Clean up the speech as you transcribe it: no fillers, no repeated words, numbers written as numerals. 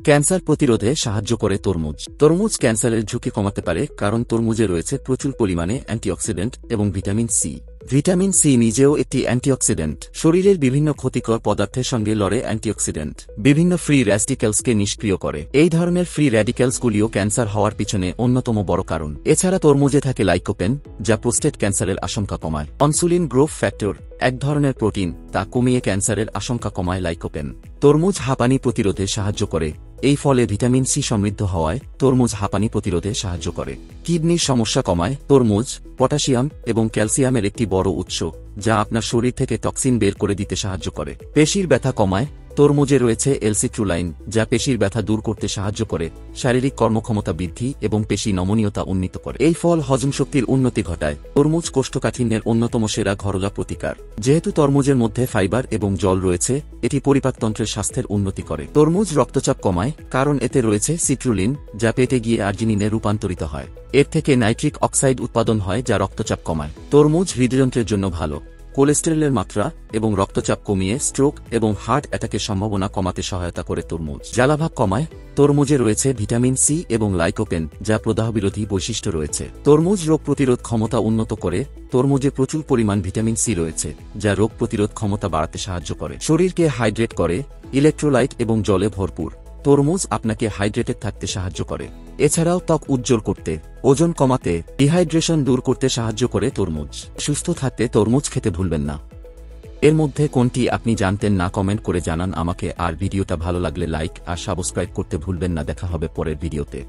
Cancer প্রতিরোধে সাহায্য করে তরমুজ। তরমুজ ক্যান্সারের ঝুঁকি কমাতে পারে কারণ তরমুজে রয়েছে প্রচুর পরিমাণে অ্যান্টিঅক্সিডেন্ট এবং ভিটামিন সি। ভিটামিন সি নিজেও একটি অ্যান্টিঅক্সিডেন্ট। শরীরের বিভিন্ন ক্ষতিকর পদার্থের সঙ্গে লড়ে অ্যান্টিঅক্সিডেন্ট বিভিন্ন ফ্রি র্যাডিক্যালসকে নিষ্ক্রিয় করে। এই ধরনের ফ্রি র্যাডিক্যালসগুলিও ক্যান্সার হওয়ার পিছনে অন্যতম বড় কারণ। এছাড়া তরমুজে থাকে লাইকোপেন, যা প্রোস্টেট ক্যান্সারের আশঙ্কা কমায়। ইনসুলিন গ্রোথ ফ্যাক্টর, এক ধরনের প্রোটিন, তা কমিয়ে ক্যান্সারের আশঙ্কা কমায় লাইকোপেন। তরমুজ হাঁপানি প্রতিরোধে সাহায্য করে। এই ফলে ভিটামিন সি সমৃদ্ধ হওয়ায় তরমুজ হাঁপানি প্রতিরোধে সাহায্য করে। কিডনির সমস্যা কমায়। তরমুজ পটাশিয়াম এবং ক্যালসিয়ামের একটি বড় উৎস, যা আপনার শরীর থেকে টক্সিন বের করে দিতে সাহায্য করে। পেশির ব্যথা কমায়। তরমুজে রয়েছে এলসিট্রুলাইন, যা পেশির ব্যথা দূর করতে সাহায্য করে, শারীরিক কর্মক্ষমতা বৃদ্ধি এবং পেশি নমনীয়তা উন্নীত করে। এই ফল হজমশক্তির উন্নতি ঘটায়। তরমুজ কোষ্ঠকাঠিন্যের অন্যতম সেরা ঘরোয়া প্রতিকার। যেহেতু তরমুজের মধ্যে ফাইবার এবং জল রয়েছে, এটি পরিপাকতন্ত্রের স্বাস্থ্যের উন্নতি করে। তরমুজ রক্তচাপ কমায়, কারণ এতে রয়েছে সিট্রুলিন, যা পেটে গিয়ে আর্জিনিনে রূপান্তরিত হয়। এর থেকে নাইট্রিক অক্সাইড উৎপাদন হয়, যা রক্তচাপ কমায়। তরমুজ হৃদযন্ত্রের জন্য ভালো। কোলেস্টেরলের মাত্রা এবং রক্তচাপ কমিয়ে স্ট্রোক এবং হার্ট অ্যাটাকের সম্ভাবনা কমাতে সহায়তা করে তরমুজ। জ্বালাভাব কমায়। তরমুজে রয়েছে ভিটামিন সি এবং লাইকোপেন, যা প্রদাহবিরোধী বৈশিষ্ট্য রয়েছে। তরমুজ রোগ প্রতিরোধ ক্ষমতা উন্নত করে। তরমুজে প্রচুর পরিমাণ ভিটামিন সি রয়েছে, যা রোগ প্রতিরোধ ক্ষমতা বাড়াতে সাহায্য করে। শরীরকে হাইড্রেট করে। ইলেকট্রোলাইট এবং জলে ভরপুর। তরমুজ আপনাকে হাইড্রেটেড থাকতে সাহায্য করে। এছাড়াও ত্বক উজ্জ্বল করতে, ওজন কমাতে, ডিহাইড্রেশন দূর করতে সাহায্য করে তরমুজ। সুস্থ থাকতে তরমুজ খেতে ভুলবেন না। এর মধ্যে কোনটি আপনি জানতেন না কমেন্ট করে জানান আমাকে। আর ভিডিওটা ভালো লাগলে লাইক আর সাবস্ক্রাইব করতে ভুলবেন না। দেখা হবে পরের ভিডিওতে।